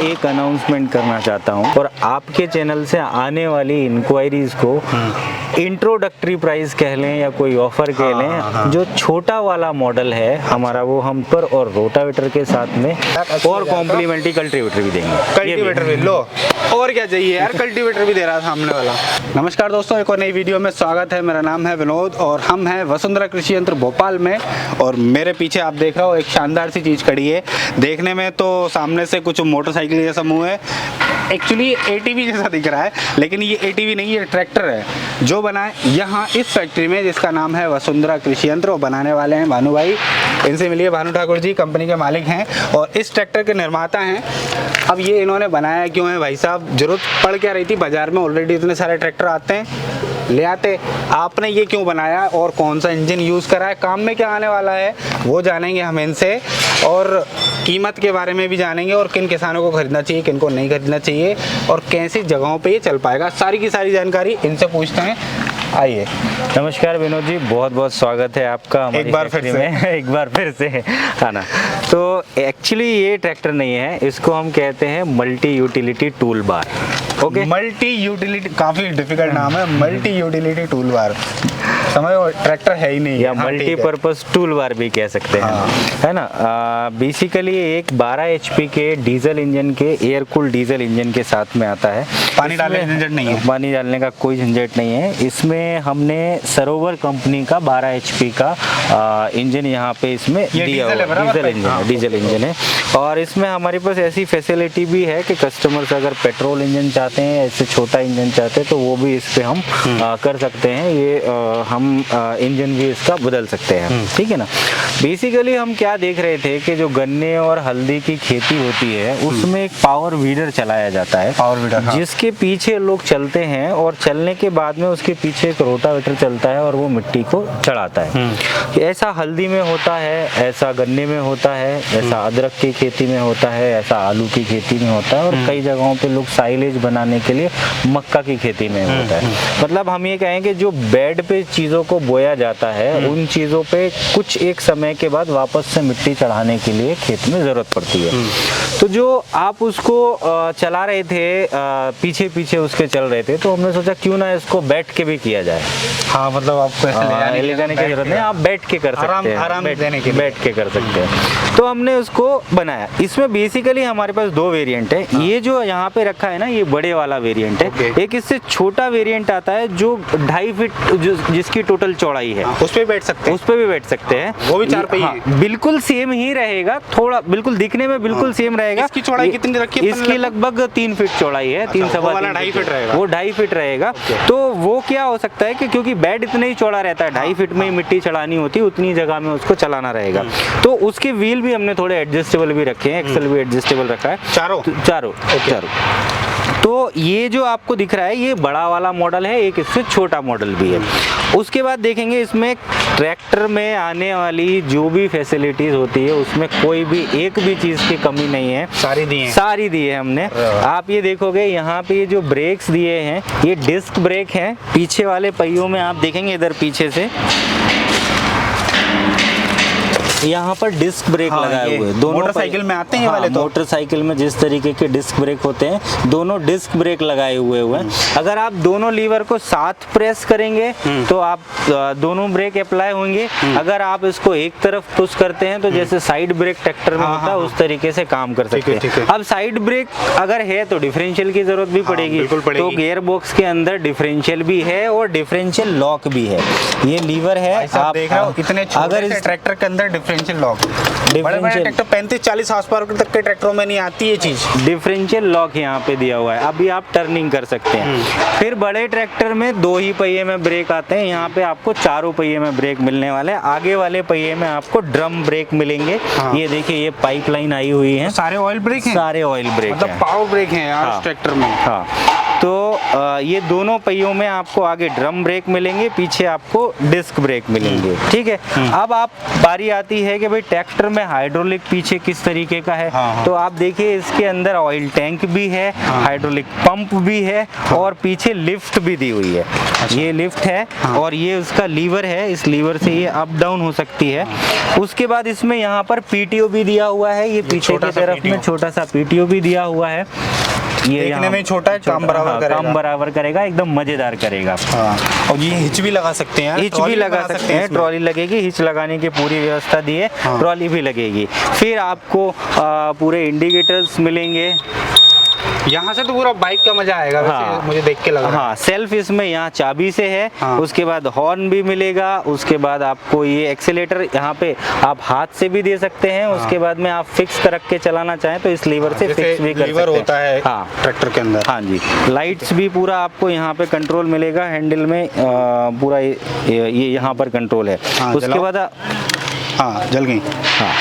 एक अनाउंसमेंट करना चाहता हूँ और आपके चैनल से आने वाली इंक्वायरीज को इंट्रोडक्टरी प्राइस कह लें या कोई ऑफर कह लें, जो छोटा वाला मॉडल है हमारा वो हम पर और रोटावेटर के साथ में और कॉम्प्लीमेंट्री कल्टीवेटर भी देंगे। कल्टीवेटर भी लो, और क्या चाहिए यार, कल्टीवेटर भी दे रहा सामने वाला। नमस्कार दोस्तों, एक और नई वीडियो में स्वागत है। मेरा नाम है विनोद और हम हैं वसुंधरा कृषि यंत्र भोपाल में। और मेरे पीछे आप देख रहे हो एक शानदार सी चीज़ खड़ी है। देखने में तो सामने से कुछ मोटरसाइकिल जैसा मुँह है, एक्चुअली एटीवी जैसा दिख रहा है, लेकिन ये एटीवी नहीं, ये ट्रैक्टर है जो बना है यहाँ इस फैक्ट्री में, जिसका नाम है वसुंधरा कृषि यंत्र। और बनाने वाले हैं भानु भाई, इनसे मिलिए। भानु ठाकुर जी कंपनी के मालिक हैं और इस ट्रैक्टर के निर्माता हैं। अब ये इन्होंने बनाया क्यों है भाई साहब, जरूरत पड़ क्या रही थी, बाजार में ऑलरेडी इतने सारे ट्रैक्टर आते हैं, ले आते, आपने ये क्यों बनाया और कौन सा इंजन यूज़ करा है, काम में क्या आने वाला है वो जानेंगे हम इनसे, और कीमत के बारे में भी जानेंगे और किन किसानों को खरीदना चाहिए, किन को नहीं खरीदना चाहिए और कैसी जगहों पे ये चल पाएगा, सारी की सारी जानकारी इनसे पूछते हैं। आइए। नमस्कार विनोद जी, बहुत बहुत स्वागत है आपका हमारी एक बार फिर फैक्ट्री में। एक बार फिर से है ना। तो एक्चुअली ये ट्रैक्टर नहीं है, इसको हम कहते हैं multi utility tool bar. Okay, multi utility, काफी डिफिकल्ट नाम है, मल्टी यूटिलिटी टूल बार। समझो ट्रैक्टर है ही नहीं, या मल्टीपर्पज टूल बार भी कह सकते हैं, है ना। बेसिकली एक 12 HP के डीजल इंजन के, एयर कूल्ड डीजल इंजन के साथ में आता है। पानी डालने का झंझट नहीं है, पानी डालने का कोई झंझट नहीं है। इसमें हमने सरोवर कंपनी का 12 HP का इंजन यहाँ पे इसमें दिया हुआ, डीजल इंजन है। और इसमें हमारे पास ऐसी फैसिलिटी भी है कि कस्टमर्स अगर पेट्रोल इंजन चाहते हैं, ऐसे छोटा इंजन चाहते हैं, तो वो भी इस पे हम कर सकते हैं। ये हम इंजन भी इसका बदल सकते हैं, ठीक है ना। बेसिकली हम क्या देख रहे थे कि जो गन्ने और हल्दी की खेती होती है उसमें एक पावर वीडर चलाया जाता है, पावर वीडर, हाँ। जिसके पीछे लोग चलते हैं और चलने के बाद में उसके पीछे एक रोटावेटर चलता है और वो मिट्टी को चढ़ाता है। ऐसा हल्दी में होता है, ऐसा गन्ने में होता है, ऐसा अदरक की खेती में होता है, ऐसा आलू की खेती में होता है, और कई जगहों पे लोग साइलेज बनाने के लिए मक्का की खेती में होता है। मतलब हम ये कहेंगे जो बेड पे चीज़ों को बोया जाता है, उन चीज़ों पे कुछ एक समय के बाद वापस से मिट्टी चढ़ाने के लिए खेत में ज़रूरत पड़ती है। तो जो आप उसको चला रहे थे, पीछे पीछे उसके चल रहे थे, तो हमने सोचा क्यों ना इसको बैठ के भी किया जाए। हाँ, मतलब आपको ले जाने की जरूरत नहीं, आप बैठ के कर सकते हैं, आराम देने के बैठ के कर सकते हैं। तो हमने उसको बनाया। इसमें बेसिकली हमारे पास दो वेरिएंट है। ये जो यहाँ पे रखा है ना, ये बड़े वाला वेरिएंट है। एक इससे छोटा वेरिएंट आता है जो 2.5 फीट जिसकी टोटल चौड़ाई है, उस पे बैठ सकते हैं, उस पे भी बैठ सकते हैं। वो भी 4 पहिए, बिल्कुल सेम ही रहेगा, थोड़ा बिल्कुल दिखने में बिल्कुल सेम रहेगा। इसकी चौड़ाई कितनी रखी है? इसकी लगभग 3 फीट चौड़ाई है, 3 सवा 2.5 फीट रहेगा, वो 2.5 फीट रहेगा। तो वो क्या हो सकता है कि क्योंकि बेड इतना ही चौड़ा रहता है, 2.5 फीट में ही मिट्टी चढ़ानी होती है, उतनी जगह में उसको चलाना रहेगा। तो उसके व्हील भी हमने थोड़े एडजस्टेबल भी रखे हैं, एक्सल भी एडजस्टेबल रखा है, चारों। तो ये जो आपको दिख रहा है ये बड़ा वाला मॉडल है, एक इससे छोटा मॉडल भी है। उसके बाद देखेंगे इसमें ट्रैक्टर में आने वाली जो भी फैसिलिटीज होती है उसमें कोई भी एक भी चीज़ की कमी नहीं है, सारी दी है हमने। आप ये देखोगे यहाँ पे ये जो ब्रेक्स दिए हैं ये डिस्क ब्रेक हैं। पीछे वाले पहियों में आप देखेंगे इधर पीछे से यहाँ पर डिस्क ब्रेक लगाए हुए हैं। दोनों मोटरसाइकिल में आते हैं ये वाले, तो मोटरसाइकिल में जिस तरीके के डिस्क ब्रेक होते हैं, दोनों डिस्क ब्रेक लगाए हुए हैं। अगर आप दोनों लीवर को साथ प्रेस करेंगे तो आप दोनों ब्रेक अप्लाई होंगे। अगर आप इसको एक तरफ पुश करते हैं तो जैसे साइड ब्रेक ट्रैक्टर में होता है उस तरीके से काम कर सकते हैं। अब साइड ब्रेक अगर है तो डिफरेंशियल की जरूरत भी पड़ेगी, तो गियर बॉक्स के अंदर डिफरेंशियल भी है और डिफरेंशियल लॉक भी है। ये लीवर है, आप देख रहे हो इतने छोटे से ट्रैक्टर के अंदर डिफरेंशियल लॉक। बड़े-बड़े ट्रैक्टर 35-40 हॉर्स पावर तक के ट्रैक्टरों में नहीं आती ये चीज। डिफरेंशियल लॉक यहाँ पे दिया हुआ है, अभी आप टर्निंग कर सकते हैं। फिर बड़े ट्रैक्टर में 2 ही पहिए में ब्रेक आते हैं, यहाँ पे आपको 4 पहिए में ब्रेक मिलने वाले हैं। आगे वाले पहिए में आपको ड्रम ब्रेक मिलेंगे। ये देखिए ये पाइपलाइन आई हुई है, सारे ऑयल ब्रेक हैं, सारे ऑयल ब्रेक, मतलब पावर ब्रेक हैं यार इस ट्रैक्टर में। हाँ, तो ये दोनों पहियों में आपको आगे ड्रम ब्रेक मिलेंगे, पीछे आपको डिस्क ब्रेक मिलेंगे, ठीक है। अब आप बारी आती है कि भाई ट्रैक्टर में हाइड्रोलिक पीछे किस तरीके का है। हाँ। तो आप देखिए इसके अंदर ऑयल टैंक भी है, हाइड्रोलिक पंप भी है और पीछे लिफ्ट भी दी हुई है। ये लिफ्ट है और ये उसका लीवर है, इस लीवर से ये अप डाउन हो सकती है। उसके बाद इसमें यहाँ पर पीटीओ भी दिया हुआ है, ये पीछे की तरफ में छोटा सा पीटीओ भी दिया हुआ है। ये देखने में छोटा है, काम बराबर करेगा। काम बराबर करेगा, एकदम मजेदार करेगा। और ये हिच भी लगा सकते हैं, हिच भी लगा सकते हैं, ट्रॉली लगेगी, हिच लगाने की पूरी व्यवस्था दी है, ट्रॉली भी लगेगी। फिर आपको पूरे इंडिकेटर्स मिलेंगे। यहाँ से तो पूरा बाइक का मजा आएगा वैसे मुझे देख के लग रहा है। हाँ, सेल्फ इसमें यहाँ चाबी से है। उसके बाद हॉर्न भी मिलेगा। उसके बाद आपको ये एक्सीलेटर यहाँ पे आप हाथ से भी दे सकते हैं। उसके बाद में आप फिक्स कर के चलाना चाहें तो इस लीवर से फिक्स भी कर सकते हैं। होता है हाँ ट्रैक्टर के अंदर। हाँ जी, लाइट्स भी पूरा आपको यहाँ पे कंट्रोल मिलेगा, हैंडल में पूरा ये यहाँ पर कंट्रोल है। उसके बाद हाँ जल गई। हाँ,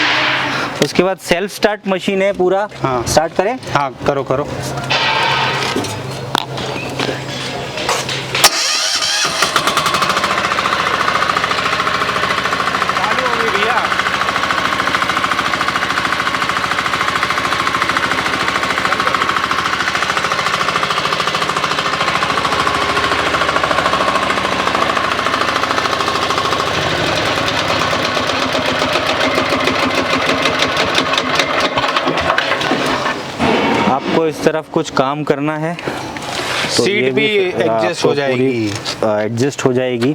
उसके बाद सेल्फ स्टार्ट मशीन है पूरा। हाँ स्टार्ट करें। हाँ करो करो। आपको इस तरफ कुछ काम करना है तो सीट भी एडजस्ट हो जाएगी, एडजस्ट हो जाएगी,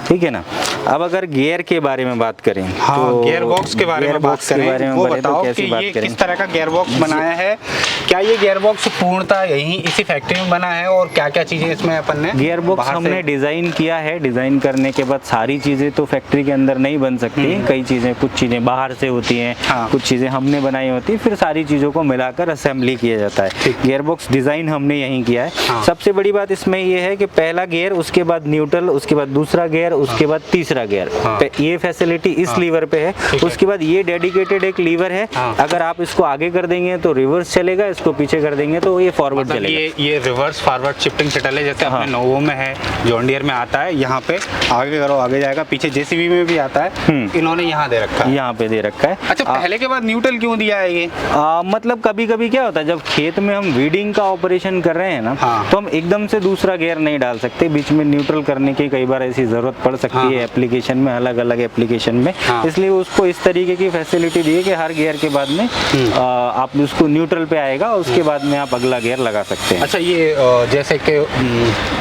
ठीक है ना। अब अगर गियर के बारे में बात करें, हाँ, तो गियर बॉक्स के बारे में बात करें, वो बताओ कि ये किस तरह का गियर बॉक्स बनाया है। क्या ये गियर बॉक्स पूर्णतः यहीं इसी फैक्ट्री में बना है और क्या क्या चीजें इसमें अपन ने गियर बॉक्स हमने डिजाइन किया है। डिजाइन करने के बाद सारी चीजें तो फैक्ट्री के अंदर नहीं बन सकती, कई चीजें, कुछ चीजें बाहर से होती हैं, कुछ चीजें हमने बनाई होती, फिर सारी चीजों को मिलाकर असेंबली किया जाता है। गियर बॉक्स डिजाइन हमने यहीं किया है। सबसे बड़ी बात इसमें ये है कि पहला गियर, उसके बाद न्यूट्रल, उसके बाद दूसरा गियर, उसके बाद तीसरा गियर, ये फैसिलिटी इस लीवर पे है। उसके बाद ये डेडिकेटेड एक लीवर है, अगर आप इसको आगे कर देंगे तो रिवर्स चलेगा, इसको पीछे कर देंगे तो ये फॉरवर्ड चलेगा। ये रिवर्स फॉरवर्ड शिफ्टिंग शटल है, जैसे अपने नोवो में है, जॉन डियर में आता है, यहाँ पे आगे करो आगे जाएगा, पीछे जेसीबी में भी आता है, इन्होंने यहाँ दे रखा है, यहाँ पे दे रखा है। अच्छा, पहले के बाद न्यूट्रल क्यों दिया है ये? मतलब कभी कभी क्या होता है, जब खेत में हम वीडिंग का ऑपरेशन कर रहे हैं ना, तो हम एकदम से दूसरा गियर नहीं डाल सकते, बीच में न्यूट्रल करने की कई बार ऐसी जरूरत पड़ सकती है एप्लीकेशन में, अलग अलग एप्लीकेशन में, इसलिए उसको इस तरीके की फैसिलिटी दी है कि हर गियर के बाद में आप उसको न्यूट्रल पे आएगा, उसके बाद में आप अगला गियर लगा सकते हैं। अच्छा, ये जैसे कि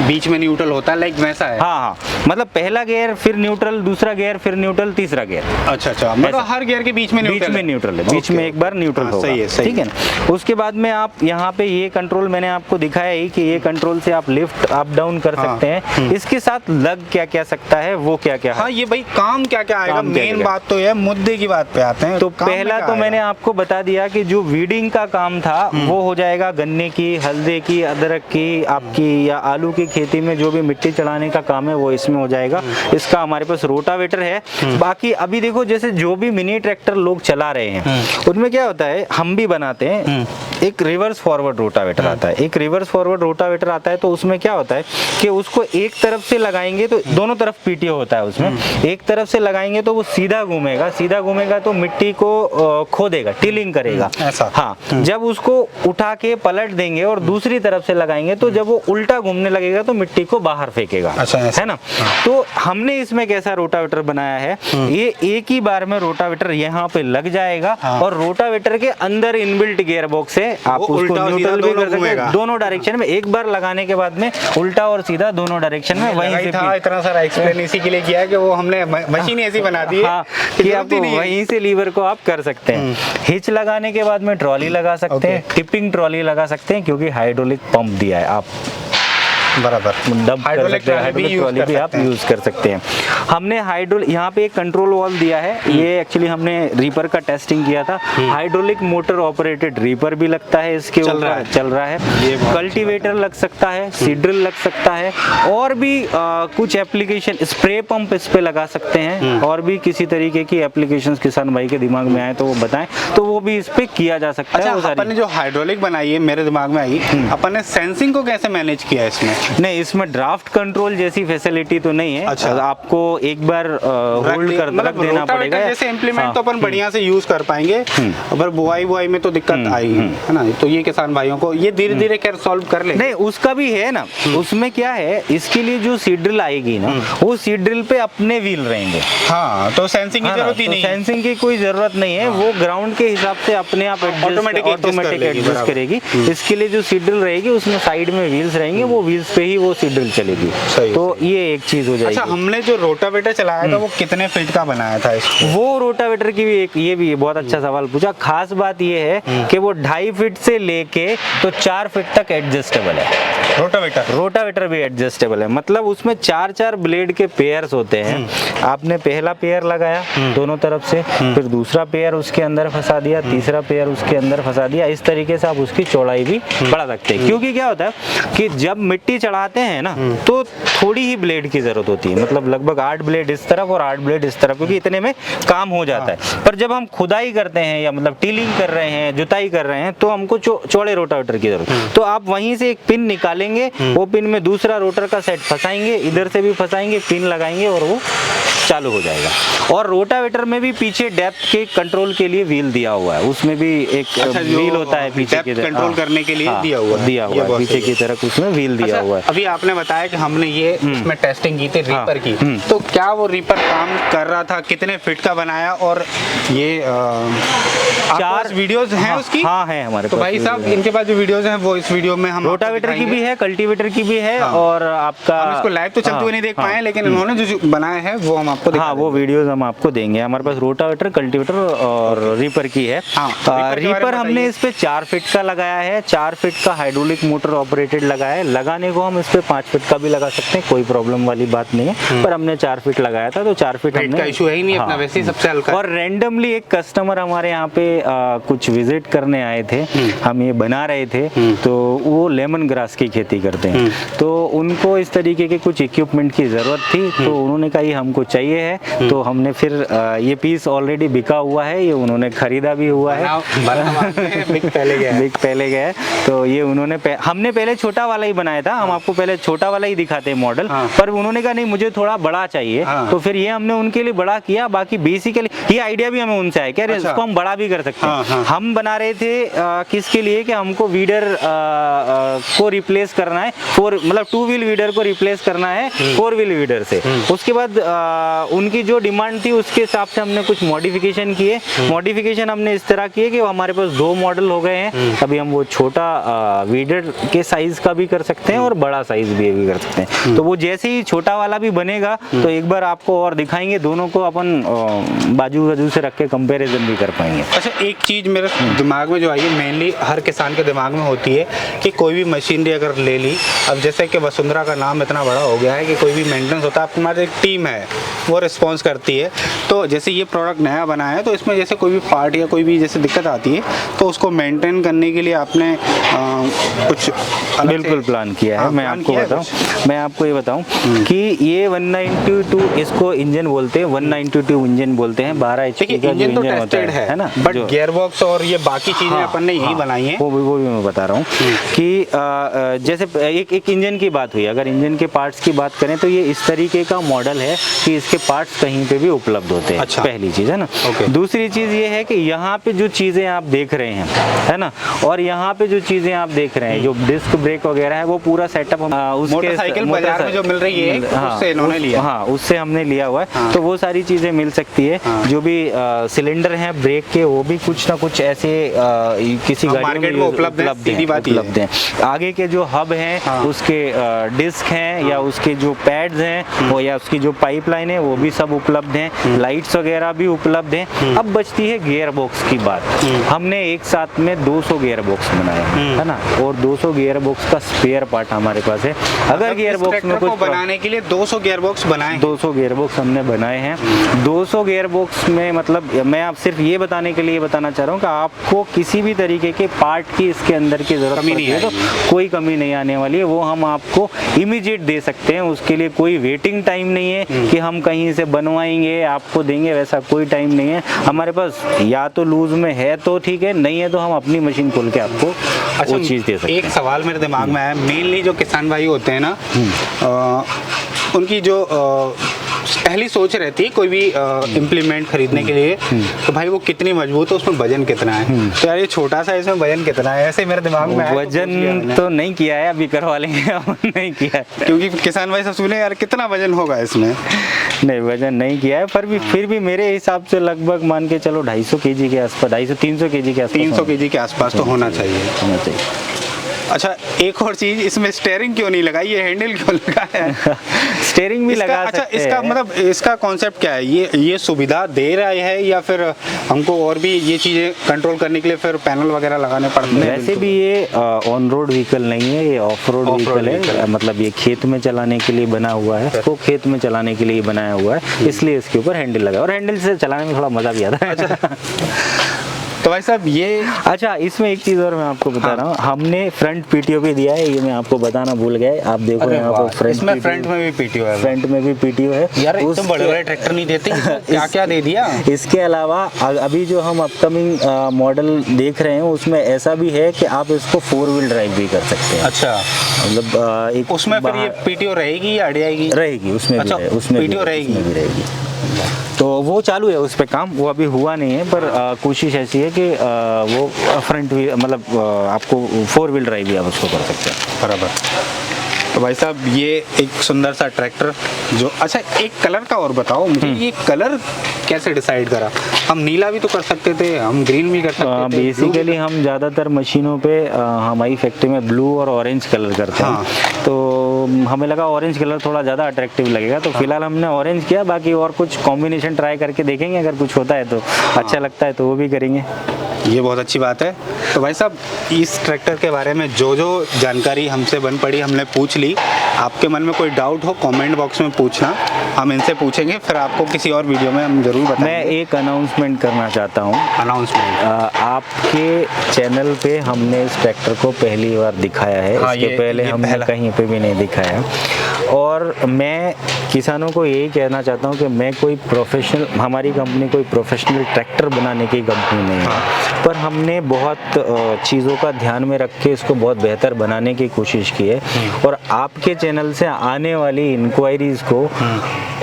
बीच में न्यूट्रल होता है, लाइक वैसा है? हाँ, मतलब पहला गियर, फिर न्यूट्रल, दूसरा गियर, फिर न्यूट्रल, तीसरा गियर। अच्छा, मतलब हर गियर के बीच में न्यूट्रल है, बीच में एक बार न्यूट्रल होगा, सही है, ठीक है ना। उसके बाद में आप यहाँ पे ये कंट्रोल मैंने आपको दिखाया ही कि ये कंट्रोल से आप लिफ्ट अप डाउन कर सकते हैं। इसके साथ लग क्या क्या सकता है, वो क्या क्या है। हाँ, ये भाई काम क्या क्या आएगा, मेन बात तो ये, मुद्दे की बात पे आते हैं। तो पहला तो मैंने आपको बता दिया कि जो वीडिंग का काम था वो हो जाएगा, गन्ने की, हल्दे की, अदरक की, आपकी या आलू की खेती में जो भी मिट्टी चढ़ाने का काम है वो इसमें हो जाएगा। इसका हमारे पास रोटावेटर है। बाकी अभी देखो, जैसे जो भी मिनी ट्रैक्टर लोग चला रहे हैं उनमें क्या होता है, हम भी बनाते हैं, एक रिवर्स फॉरवर्ड रोटावेटर आता है, एक रिवर्स फॉरवर्ड रोटावेटर आता है। तो उसमें क्या होता है कि उसको एक तरफ से लगाएंगे तो दोनों तरफ पीटीओ होता है उसमें, एक तरफ से लगाएंगे तो वो सीधा घूमेगा, सीधा घूमेगा तो मिट्टी को खोदेगा, टिलिंग करेगा ऐसा। हाँ, जब उसको उठा के पलट देंगे और दूसरी तरफ से लगाएंगे तो जब वो उल्टा घूमने लगेगा तो मिट्टी को बाहर फेंकेगा। अच्छा, है ना। तो हमने इसमें कैसा रोटावेटर बनाया है, ये एक ही बार में रोटावेटर यहाँ पे लग जाएगा और रोटावेटर के अंदर इनबिल्ट गियर बॉक्स है, आप उसको न्यूट्रल भी कर सकते हैं, दोनों डायरेक्शन में। एक बार लगाने के बाद में उल्टा और सीधा दोनों डायरेक्शन में वहीं से। इतना सारा एक्सप्लेन इसी के लिए किया है कि वो हमने मशीन ऐसी बना दी है कि आपको वहीं से लीवर को आप कर सकते हैं। हिच लगाने के बाद में ट्रॉली लगा सकते हैं, टिपिंग ट्रॉली लगा सकते हैं, क्योंकि हाइड्रोलिक पंप दिया है, आप बराबर डंप कर सकते हैं, हाइड्रोलिक ट्रॉली भी आप यूज कर सकते हैं। हमने हाइड्रोलिक यहाँ पे एक कंट्रोल वाल्व दिया है। ये एक्चुअली हमने रीपर का टेस्टिंग किया था। हाइड्रोलिक मोटर ऑपरेटेड रीपर भी लगता है इसके ऊपर, चल रहा है। कल्टीवेटर लग सकता है, सीड्रिल लग सकता है, और भी कुछ एप्लीकेशन, स्प्रे पंप इस पे लगा सकते हैं, और भी किसी तरीके की एप्लीकेशंस किसान भाई के दिमाग में आए तो वो बताएं, तो वो भी इस पे किया जा सकता है। अच्छा, अपन ने जो हाइड्रोलिक बनाई है, मेरे दिमाग में आई, अपन ने सेंसिंग को कैसे मैनेज किया है इसमें? नहीं, इसमें ड्राफ्ट कंट्रोल जैसी फैसिलिटी तो नहीं है। अच्छा। आपको एक बार होल्ड कर रख देना पड़ेगा। जैसे इम्प्लीमेंट तो अपन बढ़िया से यूज कर पाएंगे, पर बुआई में तो दिक्कत आई है ना, तो ये किसान भाइयों को ये धीरे धीरे खैर सॉल्व कर ले। नहीं, उसका भी है ना। उसमें क्या है, इसके लिए जो सीड्रिल आएगी ना, वो सीड्रिल पे अपने व्हील रहेंगे। हाँ, तो सेंसिंग की जरूरत ही नहीं, सेंसिंग की कोई जरूरत नहीं है। वो ग्राउंड के हिसाब से अपने आप ऑटोमेटिक एडजस्ट करेगी। इसके लिए जो सीड्रिल रहेगी उसमें साइड में व्हील्स रहेंगे, वो व्हील्स पे ही वो सीड्रिल चलेगी। तो ये एक चीज हो जाएगी। अच्छा, हमने जो रोटावेटर चलाया था वो कितने फीट का बनाया था इसको? वो रोटावेटर की भी एक, ये भी बहुत अच्छा सवाल पूछा। खास बात ये है कि वो 2.5 फीट से लेके तो 4 फीट तक एडजस्टेबल है। रोटावेटर भी एडजस्टेबल है, मतलब उसमें 4 ब्लेड के पेयर्स होते हैं। आपने पहला पेयर लगाया दोनों तरफ से, फिर दूसरा पेयर उसके अंदर फंसा दिया, तीसरा पेयर उसके अंदर फंसा दिया। इस तरीके से आप उसकी चौड़ाई भी बढ़ा सकते हैं। क्योंकि क्या होता है कि जब मिट्टी चढ़ाते हैं ना, तो थोड़ी ही ब्लेड की जरूरत होती है, मतलब लगभग 8 ब्लेड इस तरफ और 8 ब्लेड इस तरफ, क्योंकि इतने में काम हो जाता है। पर जब हम खुदाई करते हैं या मतलब टीलिंग कर रहे हैं, जुताई कर रहे हैं, तो हमको चौड़े रोटावेटर की जरूरत। तो आप वहीं से एक पिन निकालेंगे, वो पिन में दूसरा रोटर का सेट फंसाएंगे, इधर से भी फंसाएंगे, पिन लगाएंगे और वो चालू हो जाएगा। और रोटावेटर में भी पीछे डेप्थ के कंट्रोल के लिए व्हील दिया हुआ है, उसमें भी एक व्हील होता है पीछे की तरफ कंट्रोल करने के लिए दिया हुआ है पीछे की तरफ, उसमें व्हील दिया हुआ है। अभी आपने बताया कि हमने ये इसमें टेस्टिंग की थी रीपर की, तो क्या वो रीपर काम कर रहा था? कितने फीट का बनाया? और ये 4 वीडियोस हैं उसकी? हाँ, है हमारे पास। तो भाई साहब, इनके पास जो वीडियोस हैं वो इस वीडियो में हम रोटावेटर की भी है, कल्टीवेटर की भी है, और आपका हम इसको लाइव तो चलते हुए नहीं देख पाए, लेकिन इन्होंने जो बनाया है वो हम आपको हाँ, वो वीडियोस हम आपको देंगे। हमारे पास रोटावेटर, कल्टीवेटर और रीपर की है। रीपर हमने इस पे 4 फीट का लगाया है, 4 फीट का हाइड्रोलिक मोटर ऑपरेटेड लगाया है। लगाने को हम इस पे 5 फीट का भी लगा सकते हैं, कोई प्रॉब्लम वाली बात नहीं है, पर हमने 4 फीट लगाया था, तो 4 फीट हमने, का इशू है ही नहीं अपना, वैसे ही सबसे हल्का। और रैंडमली एक कस्टमर हमारे यहाँ पे कुछ विजिट करने आए थे, हम ये बना रहे थे, तो वो लेमन ग्रास की खेती करते हैं, तो उनको इस तरीके के कुछ इक्विपमेंट की जरूरत थी, तो उन्होंने कहा ये हमको चाहिए है। तो हमने फिर ये पीस ऑलरेडी बिका हुआ है, ये उन्होंने खरीदा भी हुआ है, बिक पहले गया है। तो ये उन्होंने हमने पहले छोटा वाला ही बनाया था, हम आपको पहले छोटा वाला ही दिखाते हैं मॉडल, पर उन्होंने कहा नहीं मुझे थोड़ा बड़ा चाहिए, तो फिर ये हमने उनके लिए बड़ा किया। बाकी बेसिकली ये आइडिया भी हमें उनसे आया, कह रहे इसको हम बड़ा भी कर सकते हैं। हम बना रहे थे किसके लिए, कि हमको वीडर को रिप्लेस करना है, मतलब 2 व्हील वीडर को रिप्लेस करना है 4 व्हील वीडर से। उसके बाद उनकी जो डिमांड थी उसके हिसाब से हमने कुछ मॉडिफिकेशन किए। मॉडिफिकेशन हमने इस तरह किए कि हमारे पास 2 मॉडल हो गए हैं। अभी हम वो छोटा वीडर के साइज का भी कर सकते हैं और बड़ा साइज भी कर सकते हैं। तो वो जैसे ही छोटा वाला भी बनेगा तो एक बार आपको और दिखाएंगे, दोनों को अपन बाजू से रख के कंपैरिजन भी कर पाएंगे। अच्छा, एक चीज मेरे दिमाग में जो आई है, मेनली हर किसान के दिमाग में होती है कि कोई भी मशीनरी अगर ले ली, अब जैसे कि वसुंधरा का नाम इतना बड़ा हो गया है कि कोई भी मेंटेनेंस होता है, आपके हमारे एक टीम है वो रिस्पॉन्स करती है। तो जैसे ये प्रोडक्ट नया बना है, तो इसमें जैसे कोई भी पार्ट या कोई भी जैसे दिक्कत आती है, तो उसको मेंटेन करने के लिए आपने कुछ बिल्कुल प्लान किया है। मैं आपको ये बताऊं कि ये 192 इसको इंजन बोलते हैं, 192 इंजन बोलते हैं, 12 HP का इंजन तो टेस्टेड है ना, बट गियर बॉक्स और ये बाकी चीजें अपन ने यही बनाई हैं। वो भी मैं बता रहा हूँ कि जैसे एक इंजन की बात हुई, अगर इंजन के पार्ट्स की बात करें तो ये इस तरीके का मॉडल है कि इसके पार्ट्स कहीं पे भी उपलब्ध होते हैं। अच्छा। पहली चीज है ना। दूसरी चीज ये है कि यहाँ पे जो चीजें आप देख रहे हैं, है ना, और यहाँ पे जो चीजें आप देख रहे हैं, जो डिस्क ब्रेक वगैरह है, वो पूरा सेटअप उसके मोटरसाइकिल बाजार में जो मिल रही है, उससे इन्होंने लिया। हाँ, उससे हमने लिया हुआ है। तो वो सारी चीजें मिल सकती है। जो भी सिलेंडर हैं ब्रेक के, वो भी कुछ ना कुछ ऐसे किसी गाड़ी में उपलब्ध है। आगे के जो हब हब हैं, उसके डिस्क हैं या उसके जो पैड्स हैं वो या उसकी जो पाइपलाइन है वो भी सब उपलब्ध हैं, लाइट्स वगैरह भी उपलब्ध हैं। अब बचती है गियर बॉक्स की बात। हमने एक साथ में 200 गियर बॉक्स बनाए है ना, और 200 गियर बॉक्स का स्पेयर पार्ट हमारे पास है। अगर गियर बॉक्स में कुछ बनाने के लिए 200 गियर बॉक्स बनाए, 200 गियर बॉक्स हमने बनाए हैं। 200 गियर बॉक्स में मतलब मैं आप सिर्फ ये बताने के लिए बताना चाह रहा हूँ कि आपको किसी भी तरीके के पार्ट की इसके अंदर की जरूरत नहीं है, तो कोई कमी नहीं आने वाली है। वो हम आपको इमीडिएट दे सकते हैं, उसके लिए कोई वेटिंग टाइम नहीं है कि हम कहीं से बनवाएंगे आपको देंगे, वैसा कोई टाइम नहीं है हमारे पास। या तो लूज में है तो ठीक है, नहीं है तो हम अपनी मशीन खोल के आपको वो चीज़ दे सकते हैं। एक सवाल मेरे दिमाग में आया, मेनली जो किसान भाई होते हैं ना, उनकी जो पहली सोच रहती है कोई भी इम्प्लीमेंट खरीदने के लिए, तो भाई वो कितनी मजबूत है, उसमें वजन कितना है। तो यार ये छोटा सा, इसमें वजन कितना है, ऐसे मेरे दिमाग में आया। वजन तो नहीं किया है, अभी करवा लेंगे हम, नहीं किया है। क्योंकि किसान भाई सब सुने यार कितना वजन होगा इसमें। नहीं वजन नहीं किया है, पर भी फिर भी मेरे हिसाब से लगभग मान के चलो 250 kg के आसपास, 250-300 kg के आसपास, 300 kg के आसपास तो होना चाहिए। अच्छा, एक और चीज, इसमें स्टेयरिंग क्यों नहीं लगाई, ये हैंडल क्यों लगाया है? स्टेयरिंग भी लगा अच्छा, सकते इसका हैं। मतलब इसका कॉन्सेप्ट क्या है? ये सुविधा दे रहा है या फिर हमको और भी ये चीजें कंट्रोल करने के लिए फिर पैनल वगैरह लगाने पड़ते हैं? वैसे भी ये ऑन रोड व्हीकल नहीं है, ये ऑफ रोड व्हीकल है। मतलब ये खेत में चलाने के लिए बना हुआ है, इसको खेत में चलाने के लिए बनाया हुआ है, इसलिए इसके ऊपर हैंडल लगा, और हैंडल से चलाने में थोड़ा मजा भी आता है। तो भाई साहब ये, अच्छा इसमें एक चीज और मैं आपको बता रहा हूँ, हमने फ्रंट पीटीओ भी दिया है, ये मैं आपको बताना भूल गया। आप देखो यहाँ पर इसमें फ्रंट में भी पीटीओ है। फ्रंट में भी पीटीओ है यार, एकदम बड़े बड़े ट्रैक्टर नहीं देते, क्या क्या दे दिया। इसके अलावा अभी जो हम अपकमिंग मॉडल देख रहे हैं उसमें ऐसा भी है कि आप इसको 4 व्हील ड्राइव भी कर सकते हैं। अच्छा, मतलब एक उसमें फिर ये पीटीओ रहेगी या अड़ जाएगी? रहेगी, उसमें अच्छा, भी उसमें पीटीओ रहेगी। उसमें भी रहेगी। तो वो चालू है उस पे काम, वो अभी हुआ नहीं है, पर कोशिश ऐसी है कि वो फ्रंट व्हील मतलब आपको 4 व्हील ड्राइव भी आप उसको कर सकते हैं। बराबर। तो भाई साहब ये एक सुंदर सा ट्रैक्टर जो, अच्छा एक कलर का और बताओ मुझे, ये कलर कैसे डिसाइड करा? हम नीला भी तो कर सकते थे, हम ग्रीन भी कर सकते थे। बेसिकली हम ज़्यादातर मशीनों पे हमारी फैक्ट्री में ब्लू और ऑरेंज कलर करते हैं। तो हमें लगा ऑरेंज कलर थोड़ा ज़्यादा अट्रैक्टिव लगेगा, तो फिलहाल हमने ऑरेंज किया। बाकी और कुछ कॉम्बिनेशन ट्राई करके देखेंगे, अगर कुछ होता है तो अच्छा लगता है तो वो भी करेंगे। ये बहुत अच्छी बात है। तो भाई साहब इस ट्रैक्टर के बारे में जो जो जानकारी हमसे बन पड़ी हमने पूछ ली। आपके मन में कोई डाउट हो कमेंट बॉक्स में पूछना, हम इनसे पूछेंगे, फिर आपको किसी और वीडियो में हम जरूर बताएंगे। मैं एक अनाउंसमेंट करना चाहता हूँ। अनाउंसमेंट, आपके चैनल पे हमने इस ट्रैक्टर को पहली बार दिखाया है। हाँ, इसके पहले हमने कहीं पे भी नहीं दिखाया, और मैं किसानों को यही कहना चाहता हूँ कि मैं कोई प्रोफेशनल, हमारी कंपनी कोई प्रोफेशनल ट्रैक्टर बनाने की कंपनी नहीं है, पर हमने बहुत चीज़ों का ध्यान में रख के इसको बहुत बेहतर बनाने की कोशिश की है। और आपके चैनल से आने वाली इंक्वायरीज को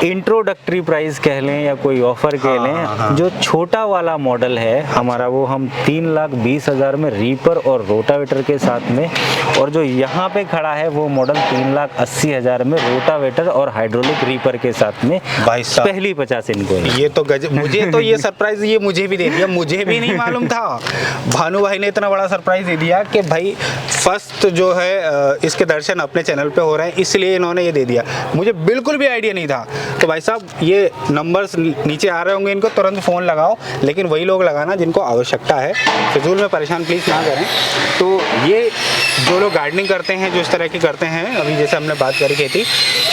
इंट्रोडक्टरी प्राइस कह लें या कोई ऑफर कह लें, जो छोटा वाला मॉडल है हमारा, वो हम 3,20,000 में रीपर और रोटावेटर के साथ में, और जो यहाँ पे खड़ा है वो मॉडल 3,80,000 में रोटावेटर और हाइड्रोलिक रीपर के साथ में। भाई साहब पहली 50 इंक्वायरी। ये तो गजब, मुझे तो ये सरप्राइज ये मुझे भी दे दिया, मुझे भी नहीं मालूम था। भानु भाई ने इतना बड़ा सरप्राइज दे दिया कि भाई फर्स्ट जो है इसके दर्शन अपने चैनल पे हो रहे हैं, इसलिए इन्होंने ये दे दिया। मुझे बिल्कुल भी आइडिया नहीं था। तो भाई साहब ये नंबर्स नीचे आ रहे होंगे, इनको तुरंत फ़ोन लगाओ, लेकिन वही लोग लगाना जिनको आवश्यकता है, फिजूल में परेशान प्लीज़ ना करें। तो ये जो लोग गार्डनिंग करते हैं, जो इस तरह की करते हैं, अभी जैसे हमने बात करके थी,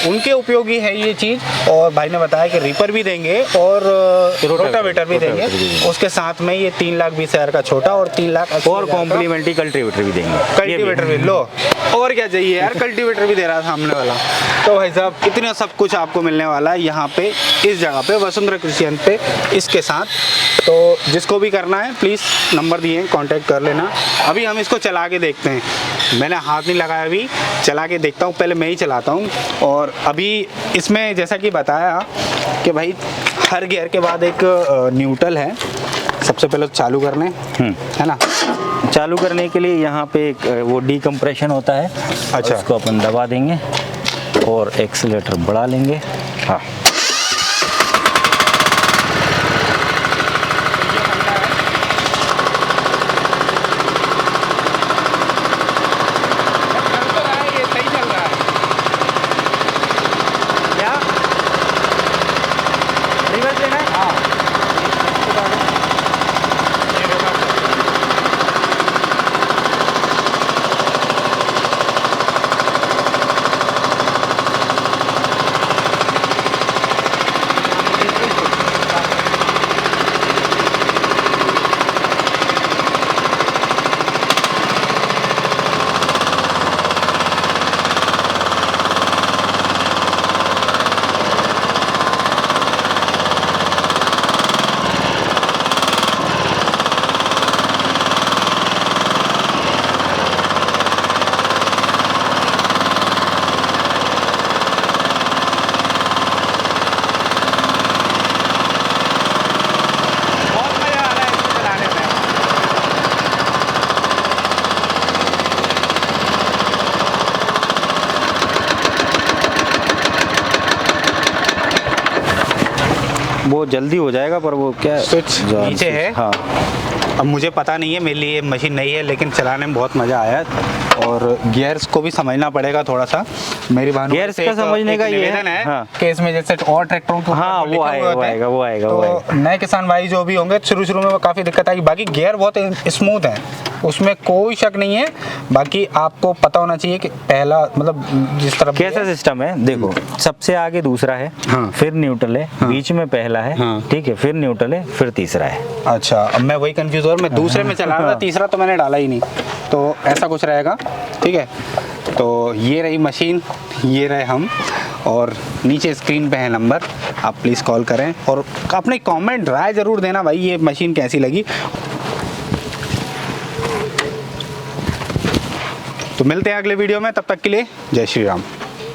उनके उपयोगी है ये चीज़। और भाई ने बताया कि रीपर भी देंगे और रोटावेटर भी देंगे, उसके साथ में ये 3,20,000 का छोटा और 3,80,000 और कॉम्प्लीमेंट्री कल्टीवेटर भी देंगे। कल्टीवेटर भी लो, और क्या चाहिए यार, कल्टीवेटर भी दे रहा सामने वाला। तो भाई साहब इतना सब कुछ आपको मिलने वाला है यहाँ पे, इस जगह पे, वसुंधरा कृषि यंत्र पे, इसके साथ। तो जिसको भी करना है प्लीज़ नंबर दिए हैं, कांटेक्ट कर लेना। अभी हम इसको चला के देखते हैं, मैंने हाथ नहीं लगाया, अभी चला के देखता हूँ, पहले मैं ही चलाता हूँ। और अभी इसमें जैसा कि बताया कि भाई हर गियर के बाद एक न्यूट्रल है, सबसे पहले चालू कर लें, है ना। चालू करने के लिए यहाँ पे एक वो डीकम्प्रेशन होता है, अच्छा, उसको अपन दबा देंगे और एक्सीलेटर बढ़ा लेंगे। हाँ, वो जल्दी हो जाएगा, पर वो क्या स्विच नीचे है। हाँ, अब मुझे पता नहीं है, मेरे लिए मशीन नहीं है, लेकिन चलाने में बहुत मज़ा आया और गियर्स को भी समझना पड़ेगा थोड़ा सा। मेरी भानु गियर्स का समझने का ये है हाँ, कि इसमें जैसे और ट्रैक्टरों के हाँ, वो आएगा। तो नए किसान भाई जो भी होंगे शुरू में वो काफ़ी दिक्कत आएगी। बाकी गियर बहुत स्मूथ है, उसमें कोई शक नहीं है। बाकी आपको पता होना चाहिए कि पहला मतलब जिस तरह कैसा सिस्टम है, देखो सबसे आगे दूसरा है, हाँ। फिर न्यूट्रल है, हाँ। बीच में पहला है, हाँ। ठीक है, फिर न्यूट्रल है, फिर तीसरा है। अच्छा, अब मैं वही कंफ्यूज और मैं दूसरे में चला रहा था, तीसरा तो मैंने डाला ही नहीं। तो ऐसा कुछ रहेगा, ठीक है। तो ये रही मशीन, ये रहे हम, और नीचे स्क्रीन पे है नंबर, आप प्लीज़ कॉल करें और अपने कमेंट राय ज़रूर देना भाई ये मशीन कैसी लगी। तो मिलते हैं अगले वीडियो में, तब तक के लिए जय श्री राम।